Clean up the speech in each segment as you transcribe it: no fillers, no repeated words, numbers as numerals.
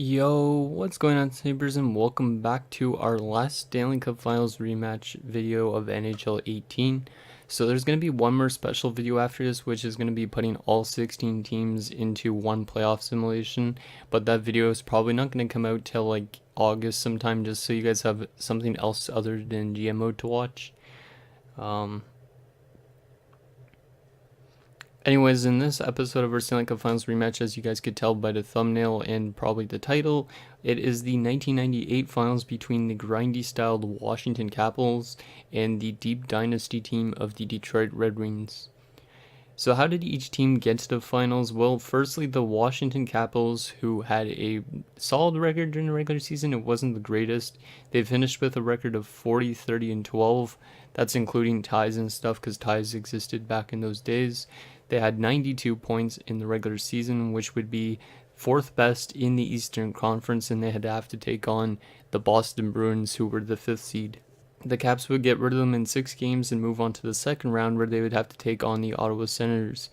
Yo, what's going on, Snipers, and welcome back to our last Stanley Cup Finals rematch video of NHL 18. So there's going to be one more special video after this, which is going to be putting all 16 teams into one playoff simulation, but that video is probably not going to come out till like August sometime, just so you guys have something else other than GMO to watch. Anyways, in this episode of our Stanley Cup Finals rematch, as you guys could tell by the thumbnail and probably the title, it is the 1998 finals between the grindy-styled Washington Capitals and the deep dynasty team of the Detroit Red Wings. So how did each team get to the finals? Well, firstly, the Washington Capitals, who had a solid record during the regular season. It wasn't the greatest. They finished with a record of 40, 30, and 12. That's including ties and stuff, because ties existed back in those days. They had 92 points in the regular season, which would be fourth best in the Eastern Conference, and they had to have to take on the Boston Bruins, who were the fifth seed. The Caps would get rid of them in 6 games and move on to the second round, where they would have to take on the Ottawa Senators.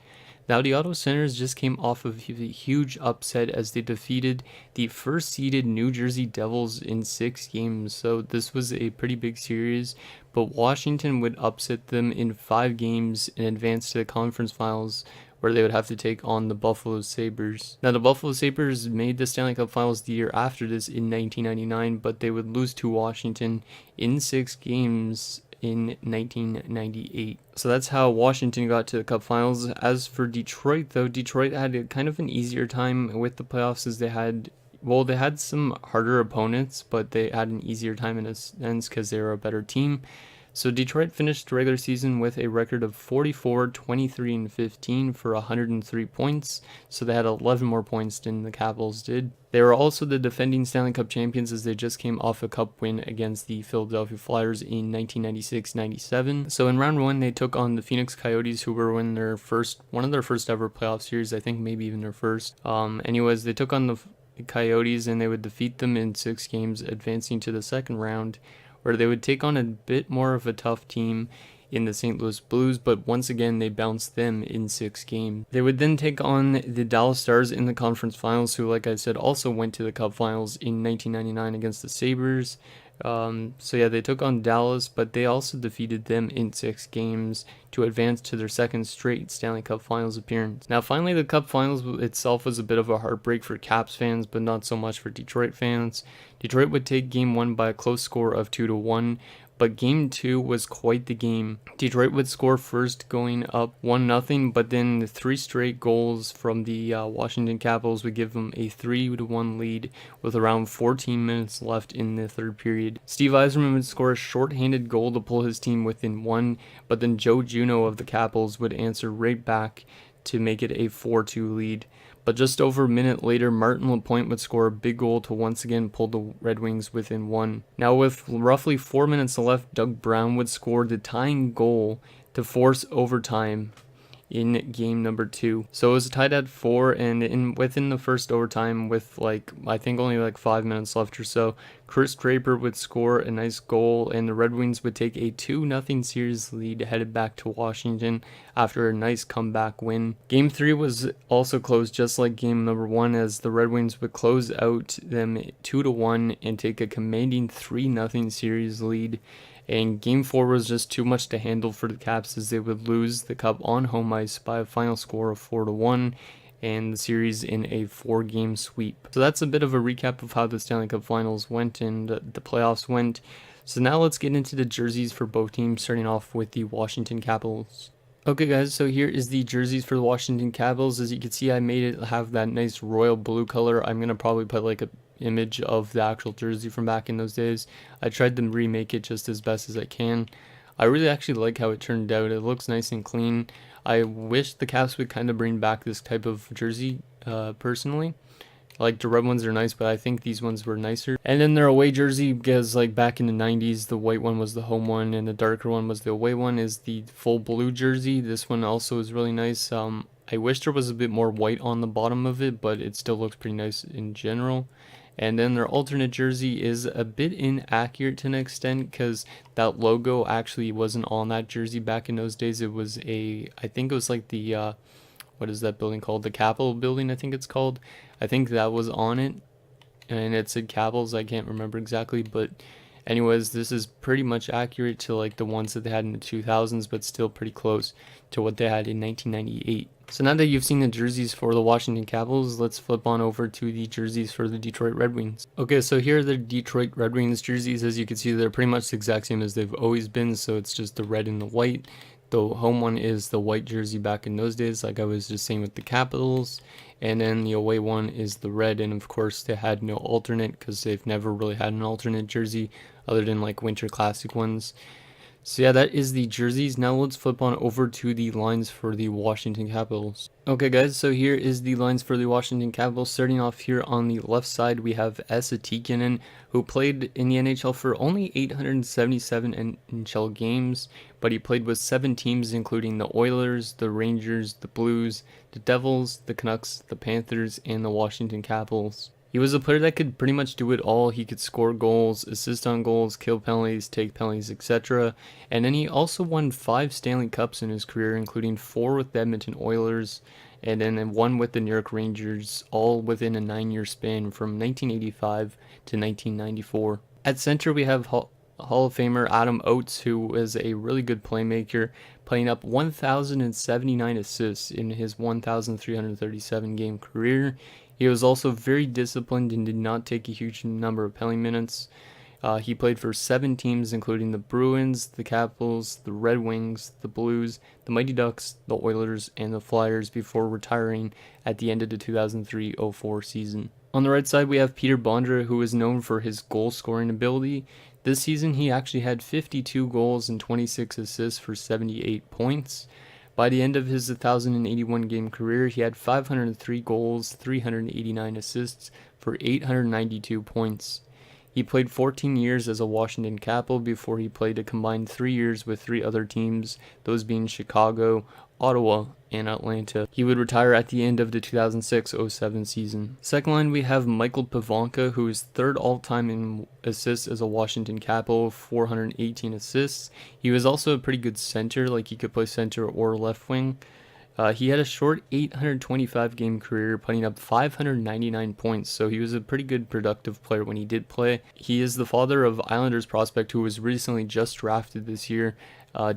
Now, the Ottawa Senators just came off of a huge upset as they defeated the first-seeded New Jersey Devils in 6 games, so this was a pretty big series, but Washington would upset them in 5 games and advance to the conference finals, where they would have to take on the Buffalo Sabres. Now, the Buffalo Sabres made the Stanley Cup Finals the year after this in 1999, but they would lose to Washington in 6 games in 1998. So that's how Washington got to the Cup Finals. As for Detroit, though, Detroit had a kind of an easier time with the playoffs, as they had some harder opponents, but they had an easier time in a sense because they were a better team. So Detroit finished the regular season with a record of 44, 23, and 15 for 103 points, so they had 11 more points than the Capitals did. They were also the defending Stanley Cup champions, as they just came off a cup win against the Philadelphia Flyers in 1996-97. So in round 1, they took on the Phoenix Coyotes, who were one of their first ever playoff series, I think maybe even their first. Anyways, they took on the Coyotes, and they would defeat them in 6 games, advancing to the second round, where they would take on a bit more of a tough team in the St. Louis Blues, but once again they bounced them in 6 games. They would then take on the Dallas Stars in the conference finals, who, like I said, also went to the Cup Finals in 1999 against the Sabres. They took on Dallas, but they also defeated them in 6 games to advance to their second straight Stanley Cup Finals appearance. Now, finally, the Cup Finals itself was a bit of a heartbreak for Caps fans, but not so much for Detroit fans. Detroit would take Game 1 by a close score of 2-1, but Game 2 was quite the game. Detroit would score first, going up 1-0, but then the 3 straight goals from the Washington Capitals would give them a 3-1 lead with around 14 minutes left in the third period. Steve Yzerman would score a shorthanded goal to pull his team within 1, but then Joe Juneau of the Capitals would answer right back to make it a 4-2 lead. But just over a minute later, Martin Lapointe would score a big goal to once again pull the Red Wings within 1. Now, with roughly 4 minutes left, Doug Brown would score the tying goal to force overtime in game number 2. So it was tied at 4, and within the first overtime, with I think only 5 minutes left or so, Chris Draper would score a nice goal, and the Red Wings would take a 2-0 series lead headed back to Washington after a nice comeback win. Game 3 was also close, just like game number 1, as the Red Wings would close out them 2-1 and take a commanding 3-0 series lead. And Game 4 was just too much to handle for the Caps, as they would lose the Cup on home ice by a final score of 4-1, and the series in a 4-game sweep. So that's a bit of a recap of how the Stanley Cup Finals went and the playoffs went. So now let's get into the jerseys for both teams, starting off with the Washington Capitals. Okay guys, so here is the jerseys for the Washington Capitals. As you can see, I made it have that nice royal blue color. I'm going to probably put a image of the actual jersey from back in those days. I tried to remake it just as best as I can. I really actually like how it turned out. It looks nice and clean. I wish the Caps would kind of bring back this type of jersey, personally. Like, the red ones are nice, but I think these ones were nicer. And then their away jersey, because back in the 90s, the white one was the home one and the darker one was the away one, is the full blue jersey. This one also is really nice. I wish there was a bit more white on the bottom of it, but it still looks pretty nice in general. And then their alternate jersey is a bit inaccurate to an extent, because that logo actually wasn't on that jersey back in those days. It was I think it was the, what is that building called? The Capitol building, I think it's called. I think that was on it. and it said Capitals. I can't remember exactly, but anyways, this is pretty much accurate to like the ones that they had in the 2000s, but still pretty close to what they had in 1998. So now that you've seen the jerseys for the Washington Capitals, let's flip on over to the jerseys for the Detroit Red Wings. Okay, so here are the Detroit Red Wings jerseys. As you can see, they're pretty much the exact same as they've always been, so it's just the red and the white. The home one is the white jersey back in those days, like I was just saying with the Capitals. And then the away one is the red, and of course they had no alternate because they've never really had an alternate jersey other than like Winter Classic ones. So yeah, that is the jerseys. Now let's flip on over to the lines for the Washington Capitals. Okay guys, so here is the lines for the Washington Capitals. Starting off here on the left side, we have Esa Tikkanen, who played in the NHL for only 877 NHL games, but he played with 7 teams including the Oilers, the Rangers, the Blues, the Devils, the Canucks, the Panthers, and the Washington Capitals. He was a player that could pretty much do it all. He could score goals, assist on goals, kill penalties, take penalties, etc. And then he also won 5 Stanley Cups in his career, including 4 with the Edmonton Oilers, and then 1 with the New York Rangers, all within a 9-year span from 1985 to 1994. At center, we have Hall of Famer Adam Oates, who is a really good playmaker, putting up 1,079 assists in his 1,337 game career. He was also very disciplined and did not take a huge number of penalty minutes. He played for 7 teams, including the Bruins, the Capitals, the Red Wings, the Blues, the Mighty Ducks, the Oilers, and the Flyers before retiring at the end of the 2003-04 season. On the right side, we have Peter Bondra, who is known for his goal-scoring ability. This season, he actually had 52 goals and 26 assists for 78 points. By the end of his 1,081 game career, he had 503 goals, 389 assists for 892 points. He played 14 years as a Washington Capital before he played a combined 3 years with 3 other teams, those being Chicago, Ottawa, and Atlanta. He would retire at the end of the 2006-07 season. Second line, we have Michael Pavelka, who is 3rd all-time in assists as a Washington Capital, 418 assists. He was also a pretty good center, like he could play center or left wing. He had a short 825 game career, putting up 599 points, so he was a pretty good productive player when he did play. He is the father of Islanders prospect who was recently just drafted this year,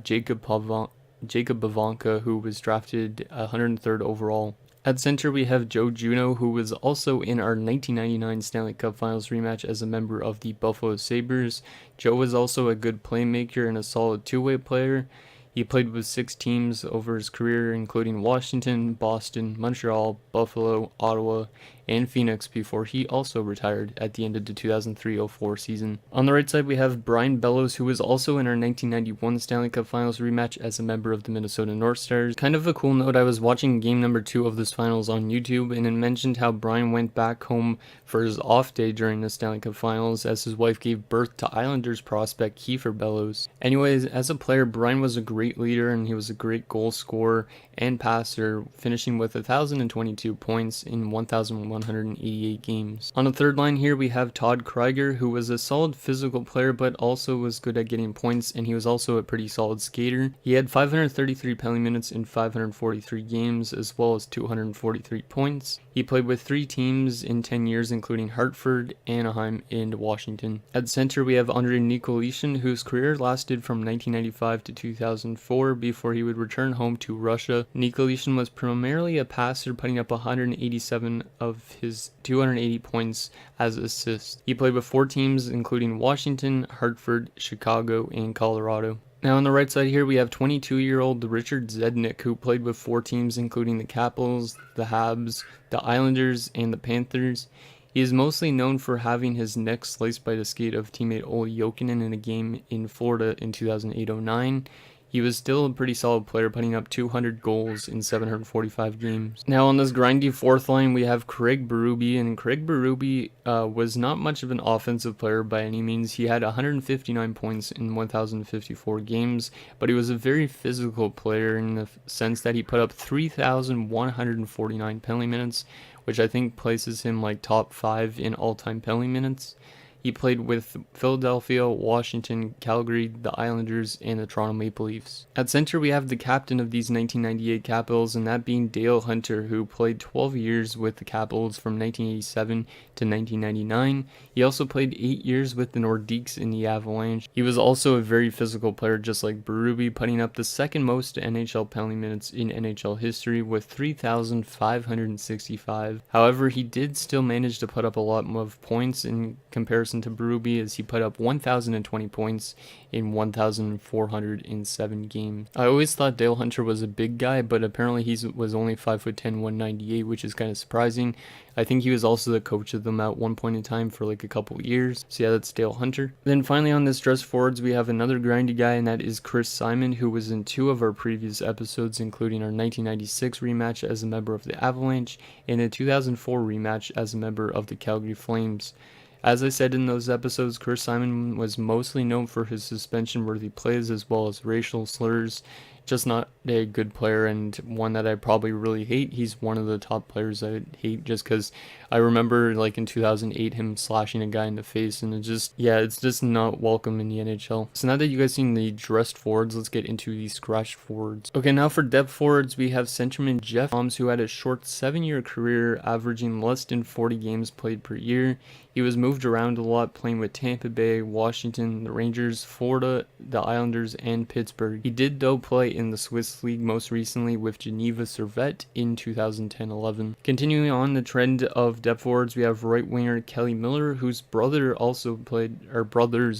Jacob Pavelka, who was drafted 103rd overall. At center, we have Joe Juneau, who was also in our 1999 Stanley Cup Finals rematch as a member of the Buffalo Sabres. Joe was also a good playmaker and a solid two-way player. He played with 6 teams over his career, including Washington, Boston, Montreal, Buffalo, Ottawa, and Phoenix before he also retired at the end of the 2003-04 season. On the right side, we have Brian Bellows, who was also in our 1991 Stanley Cup Finals rematch as a member of the Minnesota North Stars. Kind of a cool note, I was watching game number 2 of this finals on YouTube, and it mentioned how Brian went back home for his off day during the Stanley Cup Finals as his wife gave birth to Islanders prospect Kiefer Bellows. Anyways, as a player, Brian was a great leader, and he was a great goal scorer and passer, finishing with 1,022 points in 1,188 games. On the third line here, we have Todd Krieger, who was a solid physical player but also was good at getting points, and he was also a pretty solid skater. He had 533 penalty minutes in 543 games, as well as 243 points. He played with 3 teams in 10 years, including Hartford, Anaheim, and Washington. At center, we have Andrei Nikolishin, whose career lasted from 1995 to 2004 before he would return home to Russia. Nikolishin was primarily a passer, putting up 187 of his 280 points as assists. He played with 4 teams, including Washington, Hartford, Chicago, and Colorado. Now on the right side here, we have 22-year-old Richard Zednik, who played with 4 teams, including the Capitals, the Habs, the Islanders, and the Panthers. He is mostly known for having his neck sliced by the skate of teammate Olli Jokinen in a game in Florida in 2008-09. He was still a pretty solid player, putting up 200 goals in 745 games. Now on this grindy fourth line, we have Craig Berube, and Craig Berube was not much of an offensive player by any means. He had 159 points in 1,054 games, but he was a very physical player in the sense that he put up 3,149 penalty minutes, which I think places him like top 5 in all-time penalty minutes. He played with Philadelphia, Washington, Calgary, the Islanders, and the Toronto Maple Leafs. At center, we have the captain of these 1998 Capitals, and that being Dale Hunter, who played 12 years with the Capitals from 1987 to 1999. He also played 8 years with the Nordiques in the Avalanche. He was also a very physical player, just like Berube, putting up the second most NHL penalty minutes in NHL history with 3,565. However, he did still manage to put up a lot of points in comparison to Berube, as he put up 1,020 points in 1,407 games. I always thought Dale Hunter was a big guy, but apparently he was only 5'10", 198, which is kind of surprising. I think he was also the coach of them at one point in time for like a couple years. So yeah, that's Dale Hunter. Then finally on this dress forwards, we have another grindy guy, and that is Chris Simon, who was in 2 of our previous episodes, including our 1996 rematch as a member of the Avalanche and a 2004 rematch as a member of the Calgary Flames. As I said in those episodes, Chris Simon was mostly known for his suspension-worthy plays as well as racial slurs. Just not a good player, and one that I probably really hate. He's one of the top players I hate, just because I remember like in 2008 him slashing a guy in the face, and it's just not welcome in the NHL. So now that you guys seen the dressed forwards, let's get into the scratched forwards. Okay, now for depth forwards, we have centerman Jeff Toms, who had a short 7-year career, averaging less than 40 games played per year. He was moved around a lot, playing with Tampa Bay, Washington, the Rangers, Florida, the Islanders, and Pittsburgh. He did though play in the Swiss League most recently with Geneva Servette in 2010-11. Continuing on the trend of depth forwards, we have right winger Kelly Miller, whose brothers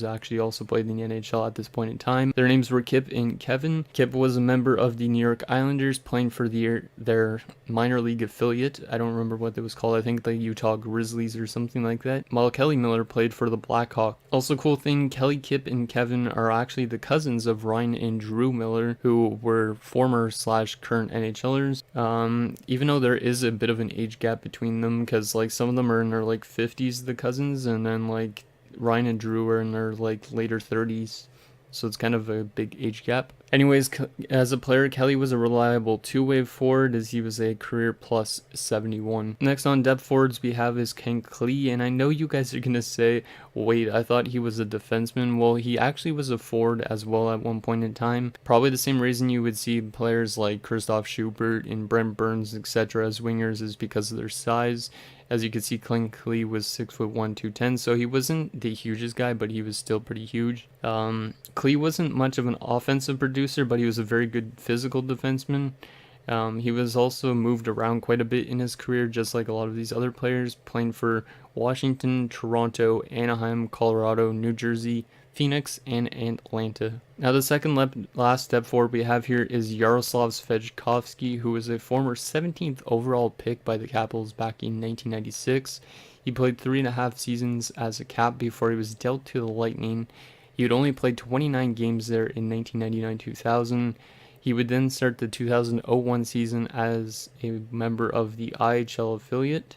actually also played in the NHL at this point in time. Their names were Kip and Kevin. Kip was a member of the New York Islanders, playing for their minor league affiliate. I don't remember what it was called. I think the Utah Grizzlies or something like that. While Kelly Miller played for the Blackhawks. Also cool thing, Kelly, Kip, and Kevin are actually the cousins of Ryan and Drew Miller, who were former/current NHLers. Even though there is a bit of an age gap between them, because like some of them are in their like 50s, the cousins, and then like Ryan and Drew are in their like later 30s. So it's kind of a big age gap. Anyways, as a player, Kelly was a reliable two-way forward, as he was a career plus 71. Next on depth forwards, we have is Ken Klee, and I know you guys are going to say, wait, I thought he was a defenseman. Well, he actually was a forward as well at one point in time. Probably the same reason you would see players like Christoph Schubert and Brent Burns, etc. as wingers is because of their size. As you can see, Ken Klee was 6'1", 210, so he wasn't the hugest guy, but he was still pretty huge. Klee wasn't much of an offensive producer, but he was a very good physical defenseman. He was also moved around quite a bit in his career, just like a lot of these other players, playing for Washington, Toronto, Anaheim, Colorado, New Jersey, Phoenix, and Atlanta. Now the second last step forward we have here is Yaroslav Svechkovsky, who was a former 17th overall pick by the Capitals back in 1996. He played 3.5 seasons as a Cap before he was dealt to the Lightning. He would only play 29 games there in 1999-2000. He would then start the 2001 season as a member of the IHL affiliate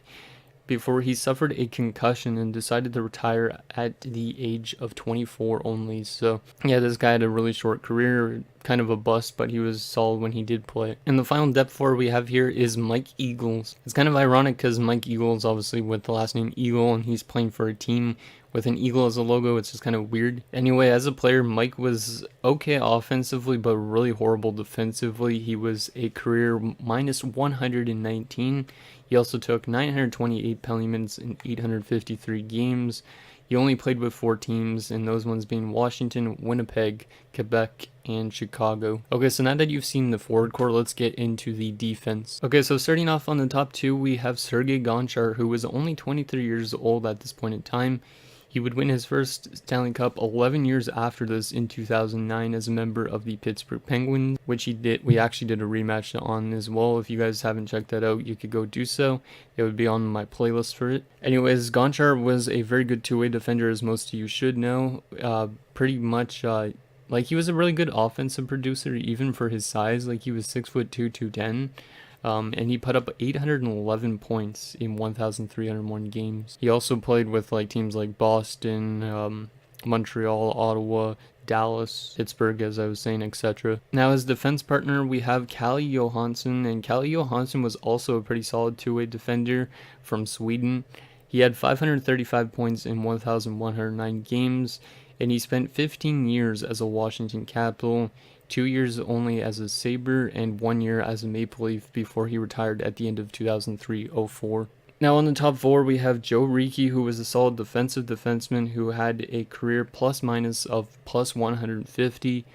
before he suffered a concussion and decided to retire at the age of 24 only. So yeah, this guy had a really short career, kind of a bust, but he was solid when he did play. And the final depth forward we have here is Mike Eagles. It's kind of ironic because Mike Eagles, obviously with the last name Eagle, and he's playing for a team with an eagle as a logo. It's just kind of weird. Anyway, as a player, Mike was okay offensively, but really horrible defensively. He was a career minus 119. He also took 928 penalty minutes in 853 games. He only played with 4 teams, and those ones being Washington, Winnipeg, Quebec, and Chicago. Okay, so now that you've seen the forward core, let's get into the defense. Okay, so starting off on the top 2, we have Sergei Gonchar, who was only 23 years old at this point in time. He would win his first Stanley Cup 11 years after this in 2009 as a member of the Pittsburgh Penguins, which he did. We actually did a rematch on as well. If you guys haven't checked that out, you could go do so. It would be on my playlist for it. Anyways, Gonchar was a very good two-way defender, as most of you should know. Pretty much, like, he was a really good offensive producer, even for his size. Like, he was 6'2", 210. And he put up 811 points in 1,301 games. He also played with like teams like Boston, Montreal, Ottawa, Dallas, Pittsburgh, as I was saying, etc. Now as defense partner, we have Kalle Johansson, and Kalle Johansson was also a pretty solid two-way defender from Sweden. He had 535 points in 1,109 games, and he spent 15 years as a Washington Capital, 2 years only as a Sabre, and 1 year as a Maple Leaf before he retired at the end of 2003-04. Now on the top 4, we have Joe Ricci, who was a solid defensive defenseman who had a career plus minus of plus 150.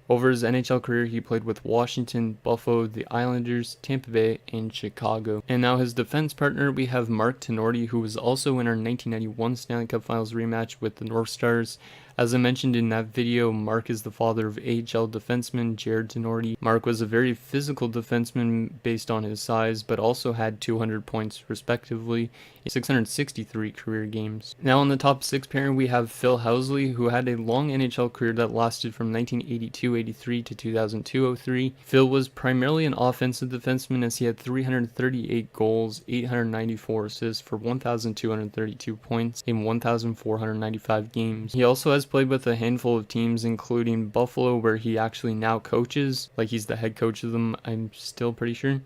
Over his NHL career, he played with Washington, Buffalo, the Islanders, Tampa Bay, and Chicago. And now his defense partner, we have Mark Tenorti, who was also in our 1991 Stanley Cup Finals rematch with the North Stars. As I mentioned in that video, Mark is the father of AHL defenseman Jared Tenorti. Mark was a very physical defenseman based on his size, but also had 200 points respectively in 663 career games. Now on the top 6 pairing, we have Phil Housley, who had a long NHL career that lasted from 1982-83 to 2002-03. Phil was primarily an offensive defenseman as he had 338 goals, 894 assists for 1,232 points in 1,495 games. He also has played with a handful of teams, including Buffalo, where he actually now coaches, like he's the head coach of them, I'm still pretty sure.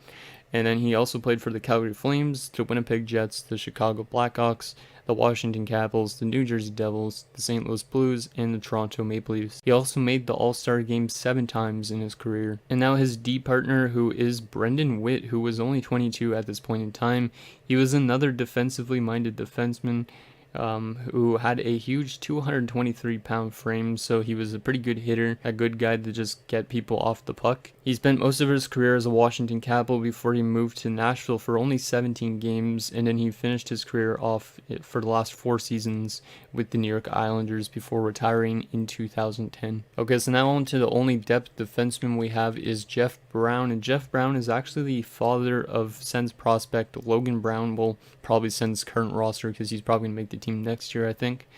And then he also played for the Calgary Flames, the Winnipeg Jets, the Chicago Blackhawks, the Washington Capitals, the New Jersey Devils, the St. Louis Blues, and the Toronto Maple Leafs. He also made the All-Star game 7 times in his career. And now his D partner, who is Brendan Witt, who was only 22 at this point in time. He was another defensively minded defenseman who had a huge 223-pound frame, so he was a pretty good hitter, a good guy to just get people off the puck. He spent most of his career as a Washington Capital before he moved to Nashville for only 17 games, and then he finished his career off for the last 4 seasons with the New York Islanders before retiring in 2010. Okay, so now on to the only depth defenseman we have is Jeff Brown, and Jeff Brown is actually the father of Sens prospect Logan Brown. Well, probably Sens current roster because he's probably going to make the team next year, I think.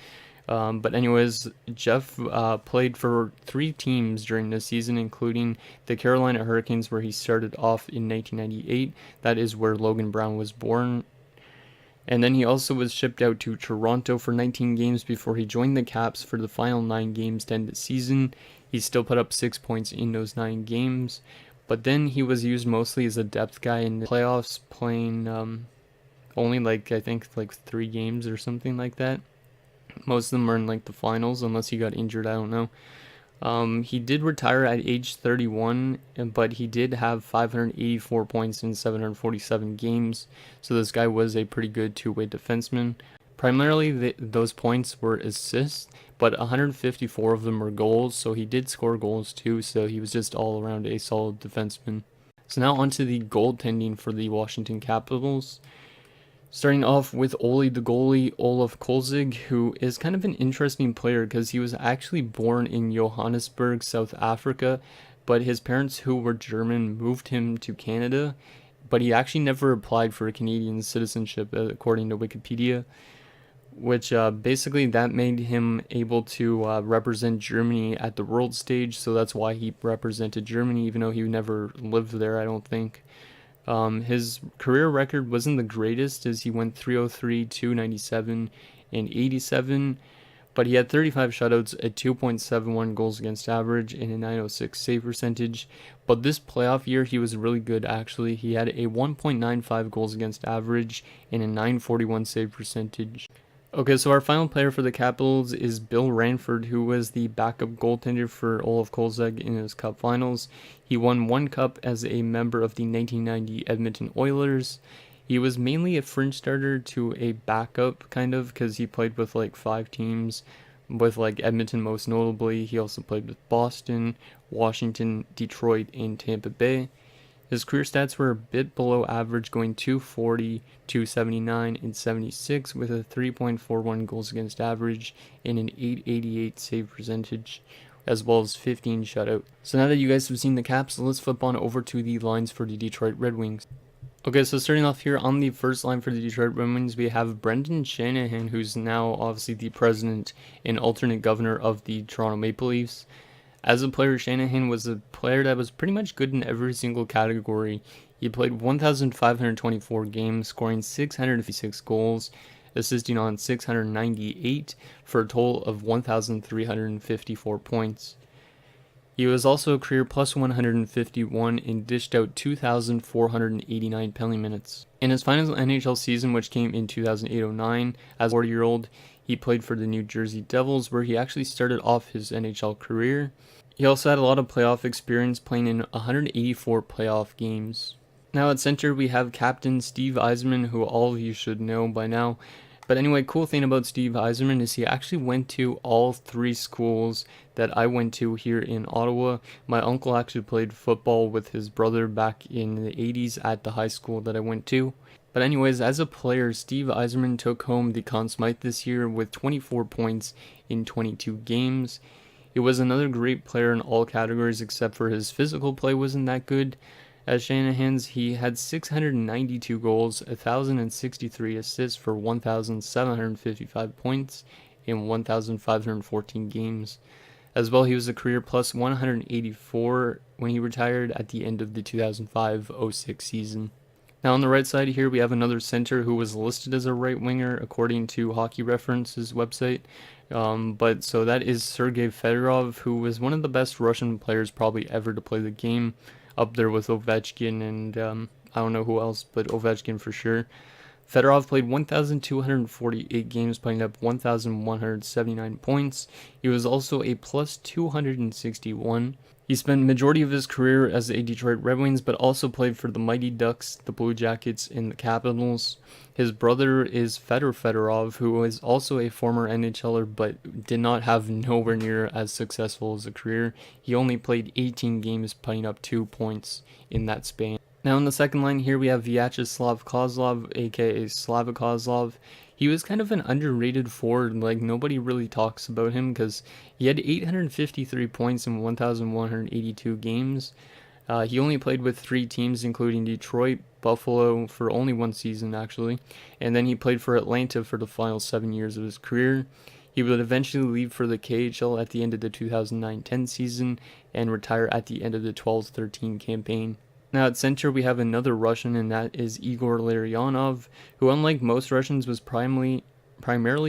But anyways, Jeff played for 3 teams during this season, including the Carolina Hurricanes, where he started off in 1998. That is where Logan Brown was born. And then he also was shipped out to Toronto for 19 games before he joined the Caps for the final 9 games to end the season. He still put up 6 points in those 9 games. But then he was used mostly as a depth guy in the playoffs, playing only I think 3 games or something like that. Most of them were in the finals, unless he got injured, I don't know. He did retire at age 31, but he did have 584 points in 747 games, so this guy was a pretty good two-way defenseman. Primarily, those points were assists, but 154 of them were goals, so he did score goals too, so he was just all around a solid defenseman. So now onto the goaltending for the Washington Capitals. Starting off with Ole the goalie, Olaf Kolzig, who is kind of an interesting player because he was actually born in Johannesburg, South Africa, but his parents, who were German, moved him to Canada, but he actually never applied for Canadian citizenship, according to Wikipedia, which basically that made him able to represent Germany at the world stage, so that's why he represented Germany, even though he never lived there, I don't think. His career record wasn't the greatest, as he went 303, 297, and 87, but he had 35 shutouts, a 2.71 goals against average, and a 906 save percentage. But this playoff year, he was really good, actually. He had a 1.95 goals against average and a 941 save percentage. Okay, so our final player for the Capitals is Bill Ranford, who was the backup goaltender for Olaf Kolzig in his Cup Finals. He won 1 Cup as a member of the 1990 Edmonton Oilers. He was mainly a fringe starter to a backup, kind of, because he played with 5 teams, with Edmonton most notably. He also played with Boston, Washington, Detroit, and Tampa Bay. His career stats were a bit below average, going 240, 279, and 76 with a 3.41 goals against average and an 888 save percentage, as well as 15 shutout. So now that you guys have seen the Caps, let's flip on over to the lines for the Detroit Red Wings. Okay, so starting off here on the first line for the Detroit Red Wings, we have Brendan Shanahan, who's now obviously the president and alternate governor of the Toronto Maple Leafs. As a player, Shanahan was a player that was pretty much good in every single category. He played 1,524 games, scoring 656 goals, assisting on 698 for a total of 1,354 points. He was also a career plus 151 and dished out 2,489 penalty minutes. In his final NHL season, which came in 2008-09, as a 40-year-old, he played for the New Jersey Devils, where he actually started off his NHL career. He also had a lot of playoff experience, playing in 184 playoff games. Now at center, we have Captain Steve Yzerman, who all of you should know by now. But anyway, cool thing about Steve Yzerman is he actually went to all three schools that I went to here in Ottawa. My uncle actually played football with his brother back in the 80s at the high school that I went to. But anyways, as a player, Steve Yzerman took home the Conn Smythe this year with 24 points in 22 games. He was another great player in all categories except for his physical play wasn't that good. At Shanahan's, he had 692 goals, 1,063 assists for 1,755 points in 1,514 games. As well, he was a career plus 184 when he retired at the end of the 2005-06 season. Now on the right side here, we have another center who was listed as a right winger according to Hockey Reference's website. But so that is Sergei Fedorov, who was one of the best Russian players probably ever to play the game, up there with Ovechkin and I don't know who else, but Ovechkin for sure. Fedorov played 1,248 games, putting up 1,179 points. He was also a plus 261. He spent majority of his career as a Detroit Red Wings, but also played for the Mighty Ducks, the Blue Jackets, and the Capitals. His brother is Fedor Fedorov, who is also a former NHLer, but did not have nowhere near as successful as a career. He only played 18 games, putting up 2 points in that span. Now in the second line here, we have Vyacheslav Kozlov, aka Slava Kozlov. He was kind of an underrated forward, like nobody really talks about him because he had 853 points in 1,182 games. He only played with 3 teams, including Detroit, Buffalo for only 1 season actually, and then he played for Atlanta for the final 7 years of his career. He would eventually leave for the KHL at the end of the 2009-10 season and retire at the end of the 12-13 campaign. Now at center we have another Russian, and that is Igor Larionov, who unlike most Russians was primarily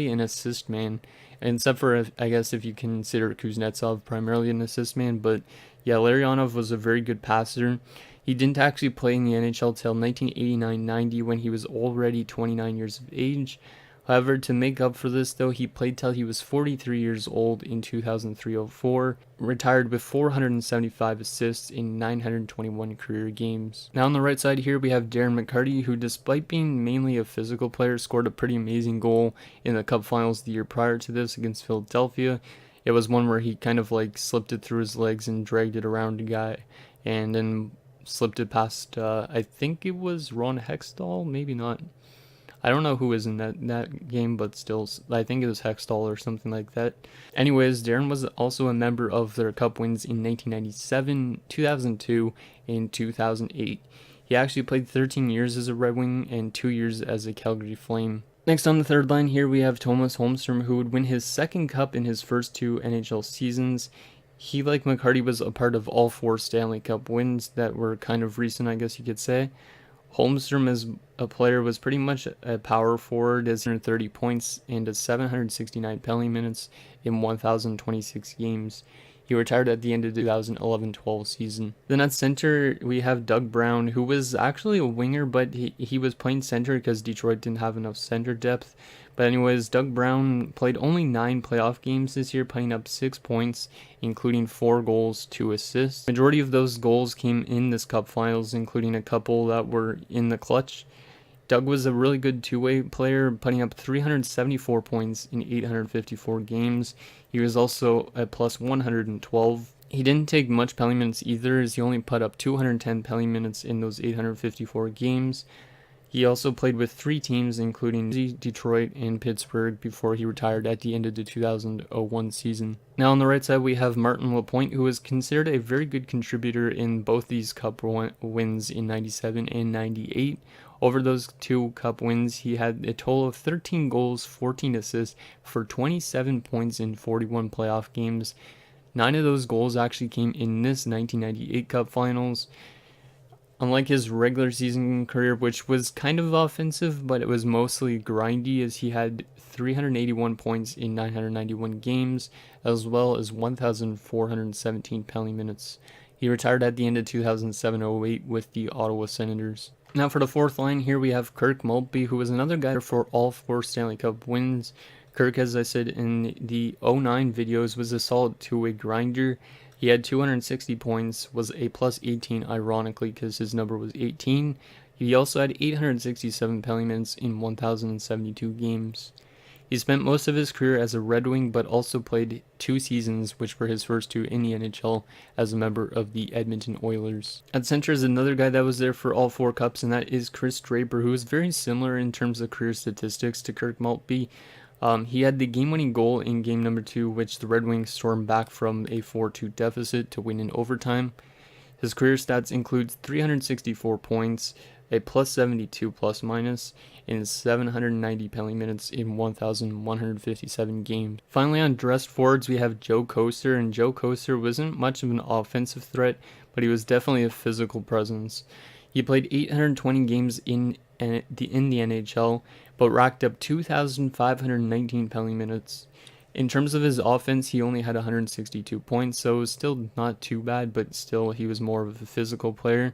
an assist man, except for I guess if you consider Kuznetsov primarily an assist man. But yeah, Larionov was a very good passer. He didn't actually play in the NHL till 1989-90 when he was already 29 years of age. However, to make up for this, though, he played till he was 43 years old in 2003-04, retired with 475 assists in 921 career games. Now on the right side here, we have Darren McCarty, who despite being mainly a physical player, scored a pretty amazing goal in the Cup Finals the year prior to this against Philadelphia. It was one where he kind of like slipped it through his legs and dragged it around a guy, and then slipped it past, I think it was Ron Hextall, maybe not. I don't know who was in that game, but still, I think it was Hextall or something like that. Anyways, Darren was also a member of their Cup wins in 1997, 2002, and 2008. He actually played 13 years as a Red Wing and 2 years as a Calgary Flame. Next on the third line here, we have Thomas Holmstrom, who would win his second Cup in his first 2 NHL seasons. He, like McCarty, was a part of all 4 Stanley Cup wins that were kind of recent, I guess you could say. Holmstrom as a player was pretty much a power forward, as 130 points and 769 penalty minutes in 1,026 games. He retired at the end of the 2011-12 season. Then at center, we have Doug Brown, who was actually a winger, but he was playing center because Detroit didn't have enough center depth. But anyways, Doug Brown played only 9 playoff games this year, putting up 6 points, including 4 goals, 2 assists. Majority of those goals came in this Cup Finals, including a couple that were in the clutch. Doug was a really good two-way player, putting up 374 points in 854 games. He was also at plus 112. He didn't take much penalty minutes either, as he only put up 210 penalty minutes in those 854 games. He also played with 3 teams, including Detroit and Pittsburgh, before he retired at the end of the 2001 season. Now on the right side, we have Martin Lapointe, who was considered a very good contributor in both these Cup wins in 97 and 98. Over those 2 Cup wins, he had a total of 13 goals, 14 assists for 27 points in 41 playoff games. 9 of those goals actually came in this 1998 Cup Finals. Unlike his regular season career, which was kind of offensive, but it was mostly grindy, as he had 381 points in 991 games, as well as 1,417 penalty minutes. He retired at the end of 2007-08 with the Ottawa Senators. Now for the fourth line, here we have Kirk Maltby, who was another guy for all 4 Stanley Cup wins. Kirk, as I said in the 09 videos, was a solid two-way grinder. He had 260 points, was a plus 18 ironically because his number was 18. He also had 867 penalty minutes in 1,072 games. He spent most of his career as a Red Wing, but also played 2 seasons, which were his first 2 in the NHL, as a member of the Edmonton Oilers. At center is another guy that was there for all 4 cups, and that is Chris Draper, who is very similar in terms of career statistics to Kirk Maltby. He had the game-winning goal in game number 2, which the Red Wings stormed back from a 4-2 deficit to win in overtime. His career stats include 364 points, a plus 72 plus minus, and 790 penalty minutes in 1,157 games. Finally, on dressed forwards, we have Joe Koster, and Joe Koster wasn't much of an offensive threat, but he was definitely a physical presence. He played 820 games in the NHL, but racked up 2,519 penalty minutes. In terms of his offense, he only had 162 points, so it was still not too bad, but still he was more of a physical player.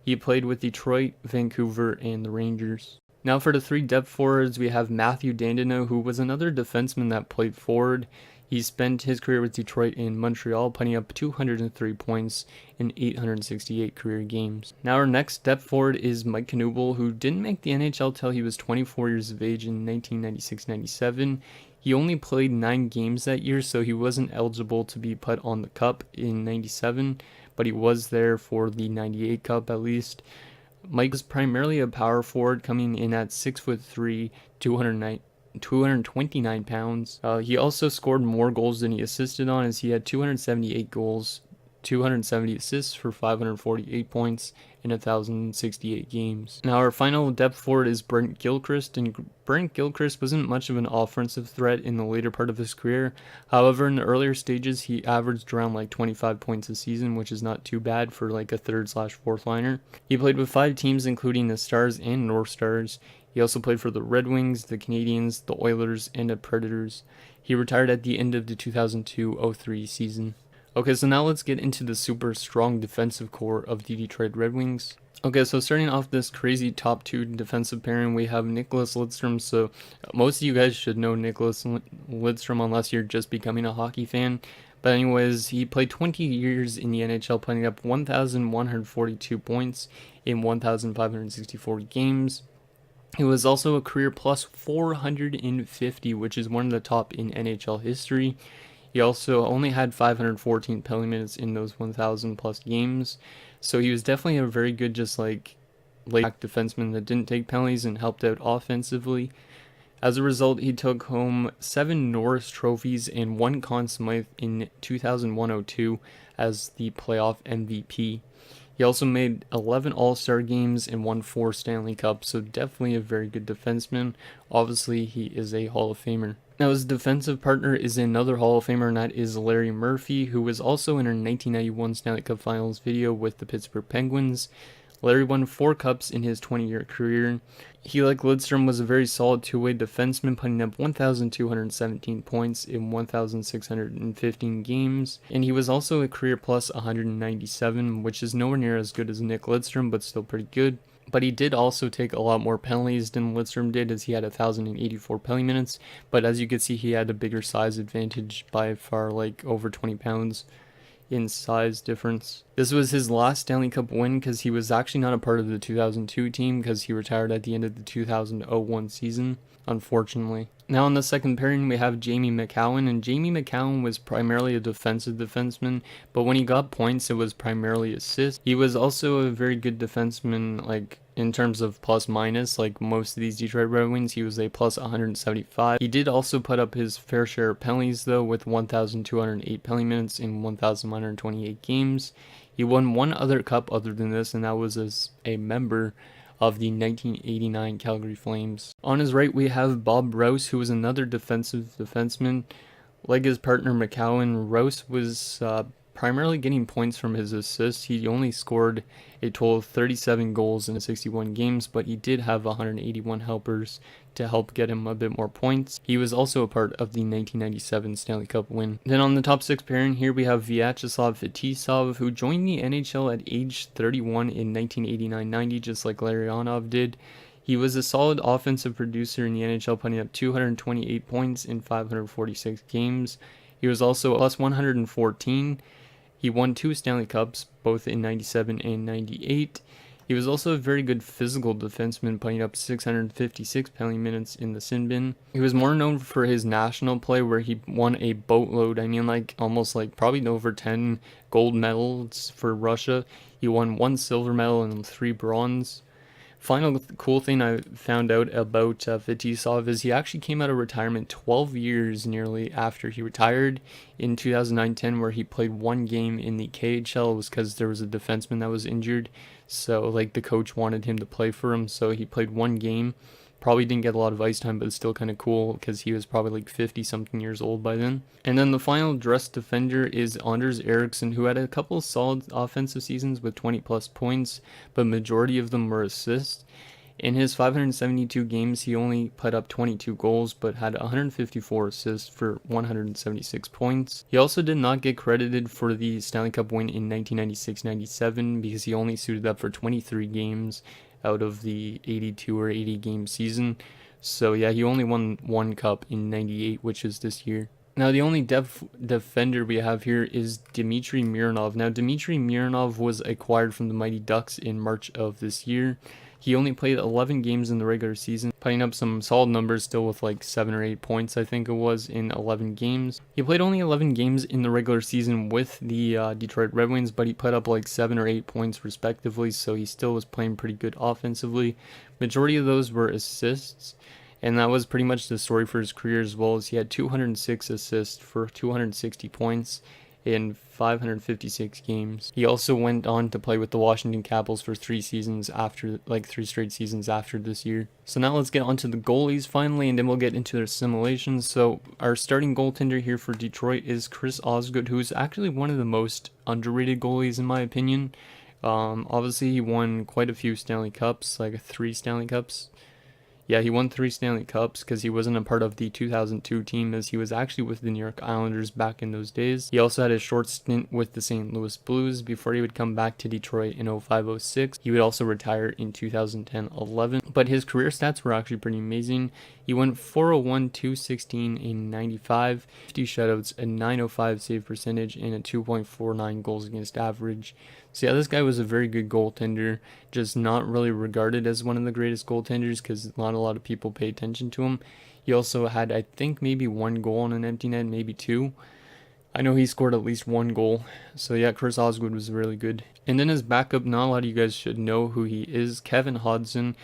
He played with Detroit, Vancouver, and the Rangers. Now for the 3 depth forwards, we have Matthew Dandino, who was another defenseman that played forward. He spent his career with Detroit and Montreal, putting up 203 points in 868 career games. Now our next depth forward is Mike Knuble, who didn't make the NHL till he was 24 years of age in 1996-97. He only played 9 games that year, so he wasn't eligible to be put on the Cup in 97, but he was there for the 98 Cup at least. Mike was primarily a power forward, coming in at 6'3", 229 pounds. He also scored more goals than he assisted on, as he had 278 goals, 270 assists for 548 points in 1,068 games. Now our final depth forward is Brent Gilchrist, and Brent Gilchrist wasn't much of an offensive threat in the later part of his career. However, in the earlier stages, he averaged around like 25 points a season, which is not too bad for like a 3rd/4th liner. He played with 5 teams, including the Stars and North Stars. He also played for the Red Wings, the Canadiens, the Oilers, and the Predators. He retired at the end of the 2002-03 season. Okay, so now let's get into the super strong defensive core of the Detroit Red Wings. Okay, so starting off this crazy top 2 defensive pairing, we have Nicklas Lidstrom. So most of you guys should know Nicklas Lidstrom unless you're just becoming a hockey fan. But anyways, he played 20 years in the NHL, putting up 1,142 points in 1,564 games. He was also a career plus 450, which is one of the top in NHL history. He also only had 514 penalty minutes in those 1,000 plus games. So he was definitely a very good, just like late defenseman that didn't take penalties and helped out offensively. As a result, he took home 7 Norris trophies and 1 Conn Smythe in 2001-02 as the playoff MVP. He also made 11 All-Star games and won 4 Stanley Cups, so definitely a very good defenseman. Obviously, he is a Hall of Famer. Now, his defensive partner is another Hall of Famer, and that is Larry Murphy, who was also in our 1991 Stanley Cup Finals video with the Pittsburgh Penguins. Larry won 4 cups in his 20-year career. He, like Lidstrom, was a very solid two-way defenseman, putting up 1,217 points in 1,615 games. And he was also a career plus 197, which is nowhere near as good as Nick Lidstrom, but still pretty good. But he did also take a lot more penalties than Lidstrom did, as he had 1,084 penalty minutes. But as you can see, he had a bigger size advantage by far, like over 20 pounds in size difference. This was his last Stanley Cup win, because he was actually not a part of the 2002 team, because he retired at the end of the 2001 season, unfortunately. Now on the second pairing, we have Jamie McCowan, and Jamie McCowan was primarily a defensive defenseman, but when he got points, it was primarily assists. He was also a very good defenseman, like in terms of plus minus, like most of these Detroit Red Wings. He was a plus 175. He did also put up his fair share of penalties, though, with 1,208 penalty minutes in 1,128 games. He won 1 other cup other than this, and that was as a member of the 1989 Calgary Flames. On his right, we have Bob Rouse, who was another defensive defenseman. Like his partner McCowan, Rouse was primarily getting points from his assists. He only scored a total of 37 goals in 61 games, but he did have 181 helpers to help get him a bit more points. He was also a part of the 1997 Stanley Cup win. Then on the top 6 pairing here we have Vyacheslav Fetisov, who joined the NHL at age 31 in 1989-90, just like Larionov did. He was a solid offensive producer in the NHL, putting up 228 points in 546 games. He was also a plus 114. He won 2 Stanley Cups, both in 97 and 98. He was also a very good physical defenseman, putting up 656 penalty minutes in the sin bin. He was more known for his national play, where he won a boatload. I mean, probably over 10 gold medals for Russia. He won 1 silver medal and 3 bronze. Final cool thing I found out about Fetisov is he actually came out of retirement 12 years nearly after he retired in 2009-10, where he played 1 game in the KHL. It was because there was a defenseman that was injured, so the coach wanted him to play for him, so he played 1 game. Probably didn't get a lot of ice time, but it's still kind of cool because he was probably 50 something years old by then. And then the final dress defender is Anders Eriksson, who had a couple solid offensive seasons with 20 plus points, but majority of them were assists. In his 572 games, he only put up 22 goals, but had 154 assists for 176 points. He also did not get credited for the Stanley Cup win in 1996-97 because he only suited up for 23 games out of the 82 or 80 game season. So yeah, he only won 1 cup in 98, which is this year. Now the only defender we have here is Dmitry Mironov. Now Dmitry Mironov was acquired from the Mighty Ducks in March of this year. He only played 11 games in the regular season, putting up some solid numbers still with 7 or 8 points, I think it was, in 11 games. He played only 11 games in the regular season with the Detroit Red Wings, but he put up 7 or 8 points respectively, so he still was playing pretty good offensively. Majority of those were assists, and that was pretty much the story for his career, as well as he had 206 assists for 260 points in 556 games. He also went on to play with the Washington Capitals for 3 seasons after, 3 straight seasons after this year. So now let's get onto the goalies finally, and then we'll get into their simulations. So our starting goaltender here for Detroit is Chris Osgood, who is actually one of the most underrated goalies in my opinion. Obviously he won quite a few Stanley Cups, 3 Stanley Cups. Yeah, he won 3 Stanley Cups because he wasn't a part of the 2002 team, as he was actually with the New York Islanders back in those days. He also had a short stint with the St. Louis Blues before he would come back to Detroit in 05-06. He would also retire in 2010-11, but his career stats were actually pretty amazing. He went 401, 216 in 95, 50 shutouts, a 905 save percentage, and a 2.49 goals against average. So yeah, this guy was a very good goaltender, just not really regarded as one of the greatest goaltenders because not a lot of people pay attention to him. He also had, I think, maybe 1 goal on an empty net, maybe 2. I know he scored at least 1 goal. So yeah, Chris Osgood was really good. And then his backup, not a lot of you guys should know who he is, Kevin Hodgson.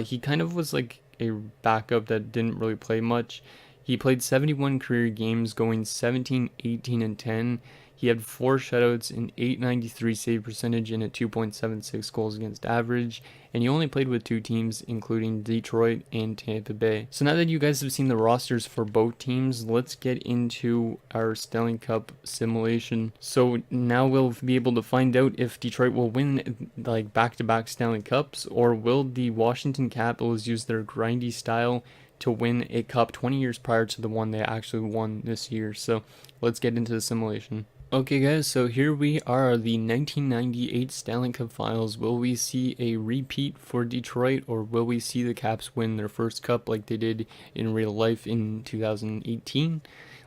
He kind of was a backup that didn't really play much. He played 71 career games, going 17, 18, and 10. He had 4 shutouts, an 893 save percentage, and a 2.76 goals against average. And he only played with 2 teams, including Detroit and Tampa Bay. So now that you guys have seen the rosters for both teams, let's get into our Stanley Cup simulation. So now we'll be able to find out if Detroit will win back-to-back Stanley Cups, or will the Washington Capitals use their grindy style to win a cup 20 years prior to the one they actually won this year. So let's get into the simulation. Okay guys, so here we are, the 1998 Stanley Cup Finals. Will we see a repeat for Detroit, or will we see the Caps win their first cup like they did in real life in 2018?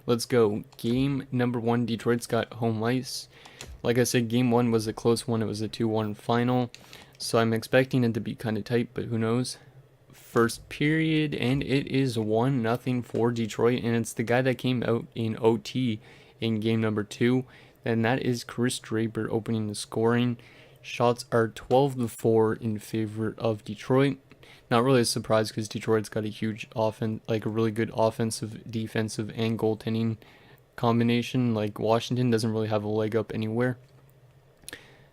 Let's go. Game number 1, Detroit's got home ice. Like I said, game 1 was a close one. It was a 2-1 final, so I'm expecting it to be kind of tight, but who knows. First period, and it is 1-0 for Detroit, and it's the guy that came out in OT in game number 2, and that is Chris Draper opening the scoring. Shots are 12-4 in favor of Detroit. Not really a surprise because Detroit's got a huge offense, a really good offensive, defensive, and goaltending combination. Washington doesn't really have a leg up anywhere.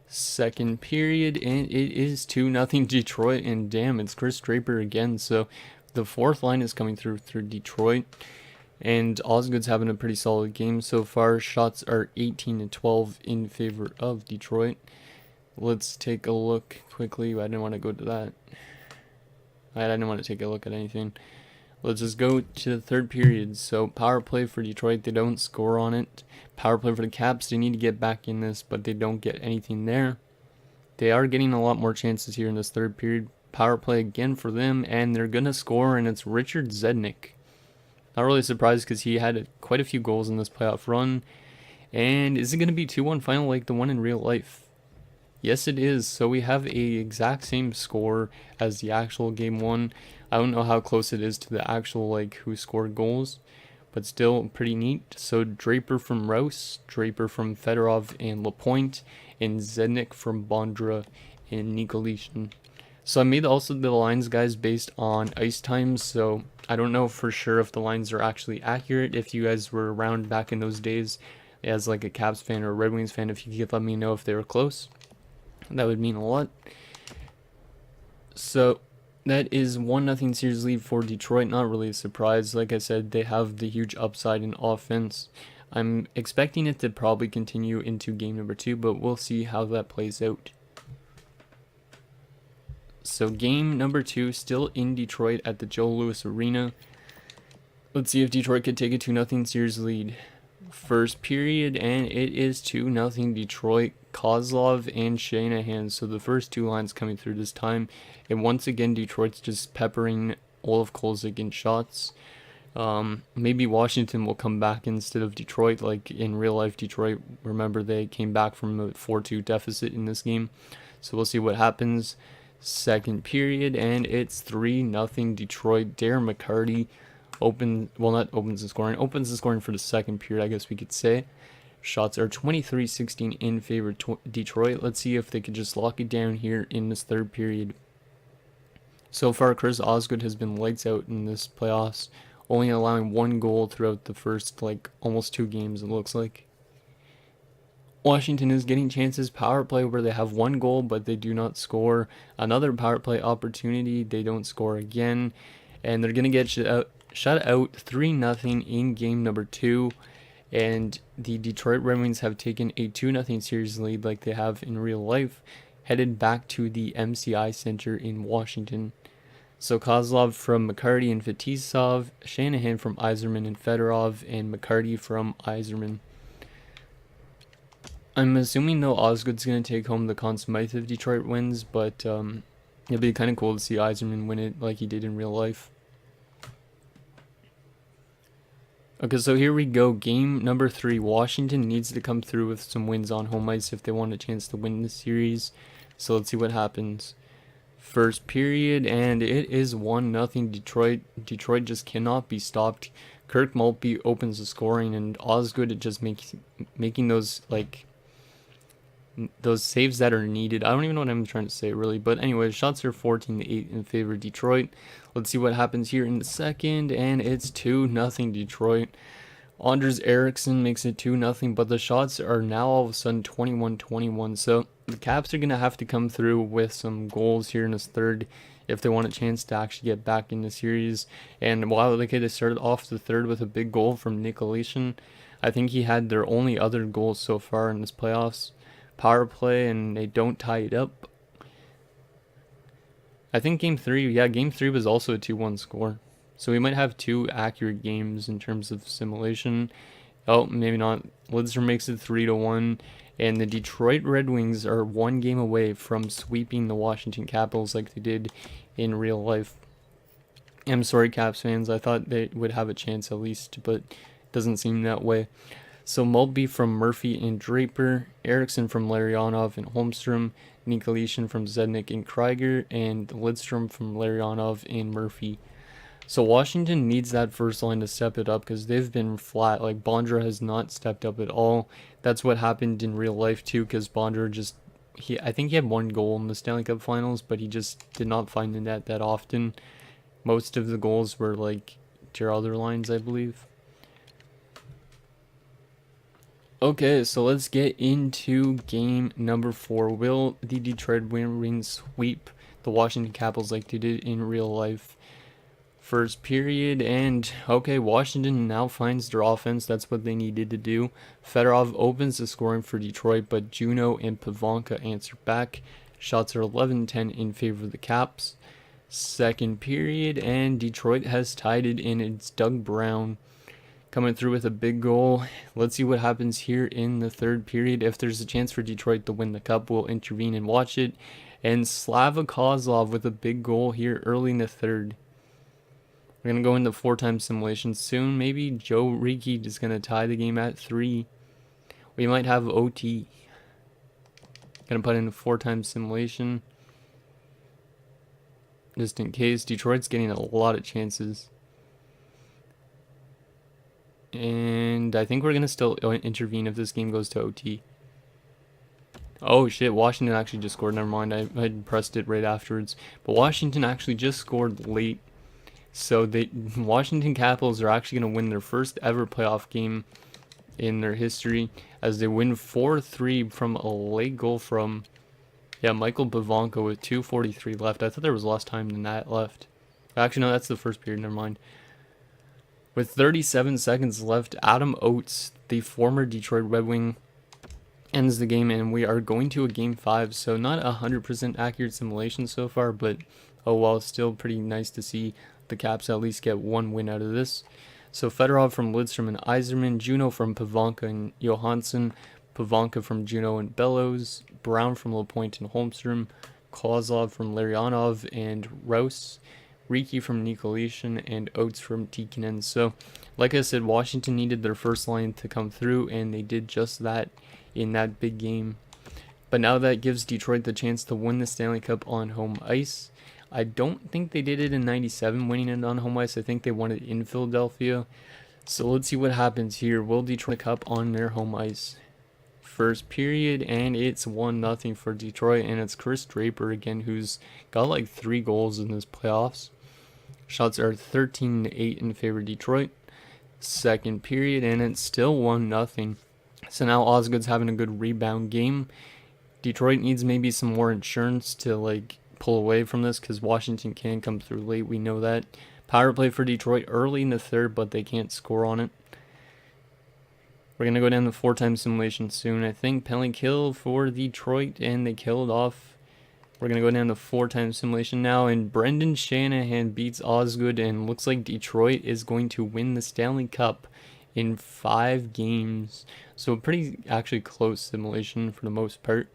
Second period, and it is 2-0 Detroit, and damn, it's Chris Draper again. So the fourth line is coming through Detroit. And Osgood's having a pretty solid game so far. Shots are 18-12 in favor of Detroit. Let's take a look quickly. I didn't want to go to that. I didn't want to take a look at anything. Let's just go to the third period. So power play for Detroit, they don't score on it. Power play for the Caps, they need to get back in this, but they don't get anything there. They are getting a lot more chances here in this third period. Power play again for them, and they're going to score, and it's Richard Zednik. Not really surprised because he had quite a few goals in this playoff run. And is it going to be 2-1 final like the one in real life? Yes, it is. So we have a exact same score as the actual game one. I don't know how close it is to the actual like who scored goals, but still pretty neat. So Draper from Rouse, Draper from Fedorov and Lapointe, and Zednik from Bondra and Nikolishin. So I made also the lines, guys, based on ice times. So I don't know for sure if the lines are actually accurate. If you guys were around back in those days as like a Caps fan or a Red Wings fan, if you could let me know if they were close, that would mean a lot. So that is 1-0 series lead for Detroit. Not really a surprise. Like I said, they have the huge upside in offense. I'm expecting it to probably continue into game number 2, but we'll see how that plays out. So game number 2, still in Detroit at the Joe Louis Arena. Let's see if Detroit could take a 2-0 series lead. First period, and it is 2-0 Detroit. Kozlov and Shanahan. So the first two lines coming through this time. And once again, Detroit's just peppering Olaf Kolzig in shots. Maybe Washington will come back instead of Detroit. Like in real life, Detroit, remember they came back from a 4-2 deficit in this game. So we'll see what happens. Second period, and it's 3-0 Detroit. Darren McCarty opens the scoring for the second period, I guess we could say. Shots are 23-16 in favor of Detroit. Let's see if they could just lock it down here in this third period. So far, Chris Osgood has been lights out in this playoffs, only allowing 1 goal throughout the first almost 2 games, it looks like. Washington is getting chances, power play where they have 1 goal but they do not score. Another power play opportunity, they don't score again, and they're going to get shut out 3-0 in game number 2. And the Detroit Red Wings have taken a 2-0 series lead like they have in real life, headed back to the MCI Center in Washington. So Kozlov from McCarty and Fetisov, Shanahan from Yzerman and Fedorov, and McCarty from Yzerman. I'm assuming though Osgood's going to take home the Conn Smythe if Detroit wins, but it'd be kind of cool to see Yzerman win it like he did in real life. Okay, so here we go. Game number 3. Washington needs to come through with some wins on home ice if they want a chance to win the series. So let's see what happens. First period, and it is 1-0 Detroit. Detroit just cannot be stopped. Kirk Maltby opens the scoring, and Osgood just making those those saves that are needed. I don't even know what I'm trying to say really, but anyway, shots are 14-8 in favor of Detroit. Let's see what happens here in the second, and it's 2-0 Detroit. Anders Eriksson makes it 2-0, but the shots are now all of a sudden 21-21. So the Caps are going to have to come through with some goals here in this third if they want a chance to actually get back in the series. And while they could have started off the third with a big goal from Nikolishin, I think he had their only other goal so far in this playoffs. Power play, and they don't tie it up. I think game 3 was also a 2-1 score. So we might have 2 accurate games in terms of simulation. Oh, maybe not. Lidstrom makes it 3-1. And the Detroit Red Wings are 1 game away from sweeping the Washington Capitals like they did in real life. I'm sorry, Caps fans. I thought they would have a chance at least, but it doesn't seem that way. So Maltby from Murphy and Draper, Eriksson from Larionov and Holmstrom, Nikolishin from Zednik and Krieger, and Lidstrom from Larionov and Murphy. So Washington needs that first line to step it up because they've been flat. Like Bondra has not stepped up at all. That's what happened in real life too, because Bondra I think he had 1 goal in the Stanley Cup Finals, but he just did not find the net that often. Most of the goals were to other lines, I believe. Okay, so let's get into game number 4. Will the Detroit Red Wings sweep the Washington Capitals like they did in real life? First period, and okay, Washington now finds their offense. That's what they needed to do. Fedorov opens the scoring for Detroit, but Juneau and Pavanka answer back. Shots are 11-10 in favor of the Caps. Second period, and Detroit has tied it in. It's Doug Brown coming through with a big goal. Let's see what happens here in the third period. If there's a chance for Detroit to win the cup, we'll intervene and watch it. And Slava Kozlov with a big goal here early in the third. We're going to go into 4-time simulation soon. Maybe Joe Riki is going to tie the game at 3. We might have OT. Going to put in a 4-time simulation, just in case. Detroit's getting a lot of chances. And I think we're going to still intervene if this game goes to OT. Oh shit, Washington actually just scored. Never mind, I had pressed it right afterwards. But Washington actually just scored late. So the Washington Capitals are actually going to win their first ever playoff game in their history, as they win 4-3 from a late goal from Michael Pavanka with 2:43 left. I thought there was less time than that left. Actually, no, that's the first period. Never mind. With 37 seconds left, Adam Oates, the former Detroit Red Wing, ends the game, and we are going to a game 5. So not 100% accurate simulation so far, but oh well, still pretty nice to see the Caps at least get one win out of this. So Fedorov from Lidstrom and Yzerman, Juneau from Pavanka and Johansson, Pavanka from Juneau and Bellows, Brown from LaPointe and Holmstrom, Kozlov from Larionov and Rouse, Riki from Nikolitin, and Oates from Tikkanen. So, like I said, Washington needed their first line to come through, and they did just that in that big game. But now that gives Detroit the chance to win the Stanley Cup on home ice. I don't think they did it in 97, winning it on home ice. I think they won it in Philadelphia. So let's see what happens here. Will Detroit Cup on their home ice? First period, and it's 1-0 for Detroit, and it's Chris Draper again, who's got like 3 goals in this playoffs. Shots are 13-8 in favor of Detroit. Second period, and it's still 1-0. So now Osgood's having a good rebound game. Detroit needs maybe some more insurance to like pull away from this, because Washington can come through late. We know that. Power play for Detroit early in the third, but they can't score on it. We're going to go down the 4-time simulation soon. I think penalty kill for Detroit, and they killed off. We're going to go down the 4-time simulation now, and Brendan Shanahan beats Osgood, and looks like Detroit is going to win the Stanley Cup in 5 games. So a pretty actually close simulation for the most part.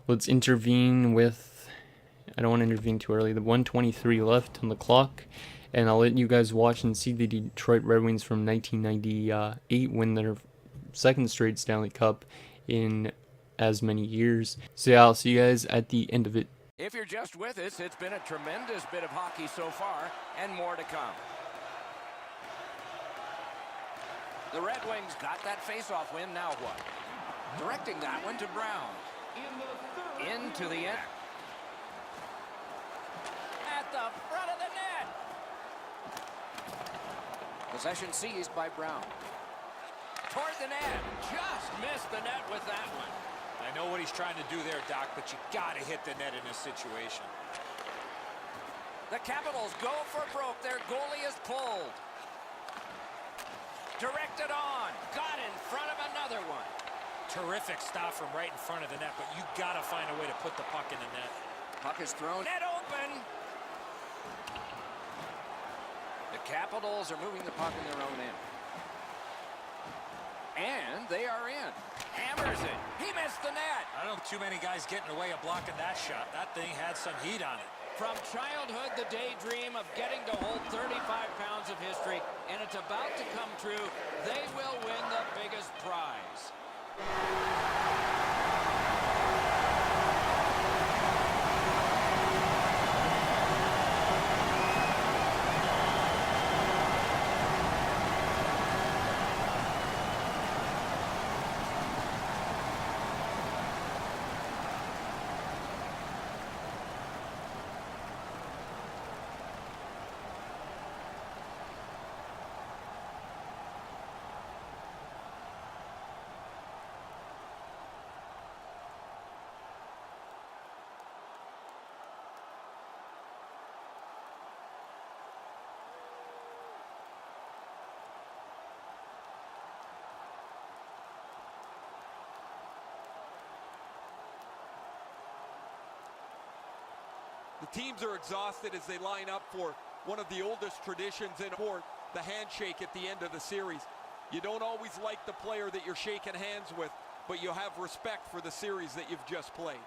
Let's intervene with, I don't want to intervene too early, the 1:23 left on the clock, and I'll let you guys watch and see the Detroit Red Wings from 1998 win their second straight Stanley Cup in as many years. So yeah, I'll see you guys at the end of it. If you're just with us, it's been a tremendous bit of hockey so far, and more to come. The Red Wings got that face-off win. Now what? Directing that one to Brown. Into the end. At the front of the net. Possession seized by Brown. Toward the net. Just missed the net with that one. I know what he's trying to do there, Doc, but you got to hit the net in this situation. The Capitals go for broke. Their goalie is pulled. Directed on. Got in front of another one. Terrific stop from right in front of the net, but you got to find a way to put the puck in the net. Puck is thrown. Net open. The Capitals are moving the puck in their own end. And they are in. Hammers it. He missed the net. I don't know too many guys getting away of blocking that shot. That thing had some heat on it. From childhood, the daydream of getting to hold 35 pounds of history, and it's about to come true. They will win the biggest prize. The teams are exhausted as they line up for one of the oldest traditions in sport, the handshake at the end of the series. You don't always like the player that you're shaking hands with, but you have respect for the series that you've just played.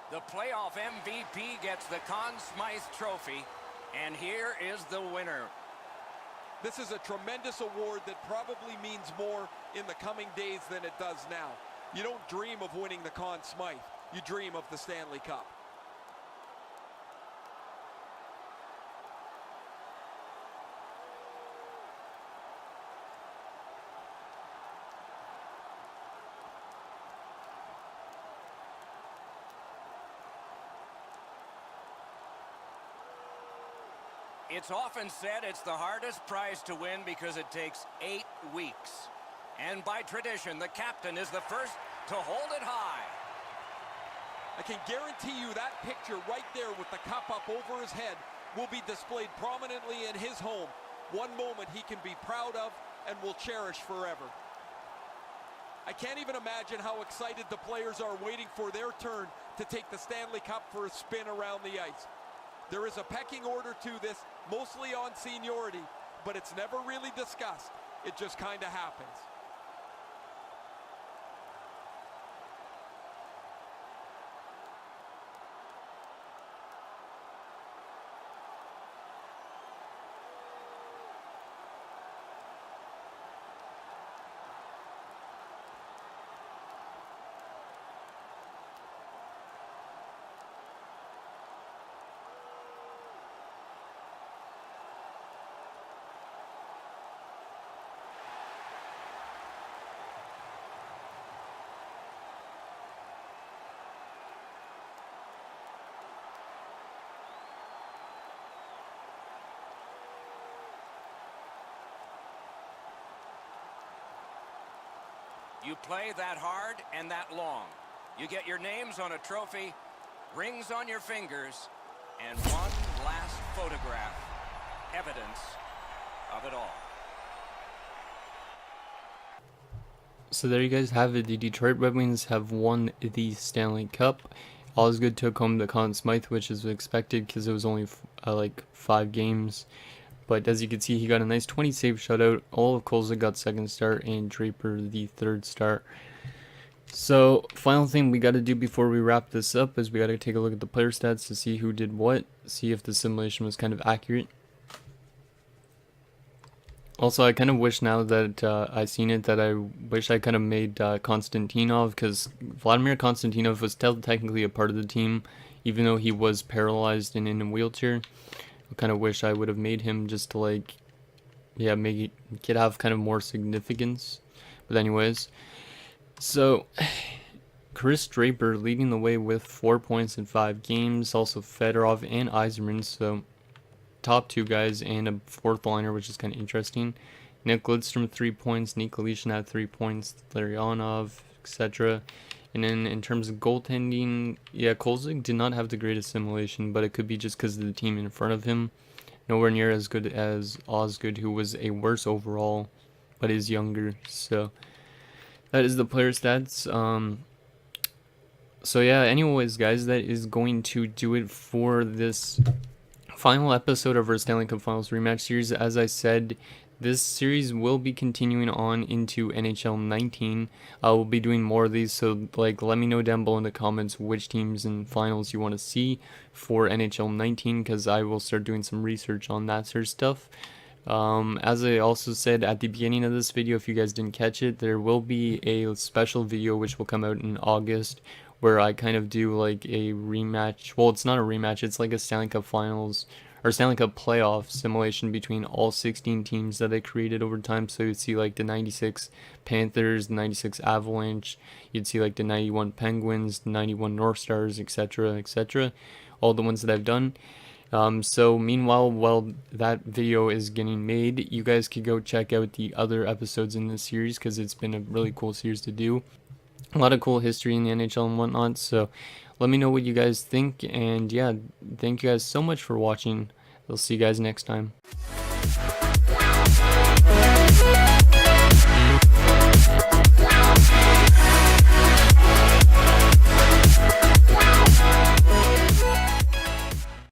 The playoff MVP gets the Conn Smythe Trophy, and here is the winner. This is a tremendous award that probably means more in the coming days than it does now. You don't dream of winning the Conn Smythe, you dream of the Stanley Cup. It's often said it's the hardest prize to win because it takes 8 weeks. And by tradition, the captain is the first to hold it high. I can guarantee you that picture right there with the cup up over his head will be displayed prominently in his home. One moment he can be proud of and will cherish forever. I can't even imagine how excited the players are waiting for their turn to take the Stanley Cup for a spin around the ice. There is a pecking order to this, mostly on seniority, but it's never really discussed. It just kind of happens. You play that hard and that long. You get your names on a trophy, rings on your fingers, and one last photograph. Evidence of it all. So there you guys have it. The Detroit Red Wings have won the Stanley Cup. Osgood took home the Conn Smythe, which is expected because it was only like 5 games. But as you can see, he got a nice 20 save shutout. All of Kolzig got second star and Draper the third star. So final thing we got to do before we wrap this up is we got to take a look at the player stats to see who did what, see if the simulation was kind of accurate. Also, I kind of wish now that I seen it that I wish I kind of made Konstantinov, because Vladimir Konstantinov was still technically a part of the team, even though he was paralyzed and in a wheelchair. I kind of wish I would have made him just to like, yeah, make it could have kind of more significance. But anyways, so Chris Draper leading the way with 4 points in 5 games. Also Fedorov and Yzerman, so top 2 guys and a 4th liner, which is kind of interesting. Nick Lidstrom 3 points, Nikolitin had 3 points, Larionov, etc. And then in terms of goaltending, yeah, Kolzig did not have the greatest simulation, but it could be just because of the team in front of him. Nowhere near as good as Osgood, who was a worse overall, but is younger. So that is the player stats. So yeah, anyways, guys, that is going to do it for this final episode of our Stanley Cup Finals rematch series. As I said, this series will be continuing on into NHL 19. I will be doing more of these, so like let me know down below in the comments which teams and finals you want to see for NHL 19, because I will start doing some research on that sort of stuff. As I also said at the beginning of this video, if you guys didn't catch it, there will be a special video which will come out in August, where I kind of do like a rematch. Well, it's not a rematch, it's like a Stanley Cup Finals or Stanley Cup playoff simulation between all 16 teams that I created over time. So you'd see like the 96 Panthers, the 96 Avalanche, you'd see like the 91 Penguins, the 91 North Stars, etc., etc. All the ones that I've done. So meanwhile, while that video is getting made, you guys could go check out the other episodes in this series, because it's been a really cool series to do. A lot of cool history in the NHL and whatnot, so let me know what you guys think. And yeah, thank you guys so much for watching. We'll see you guys next time.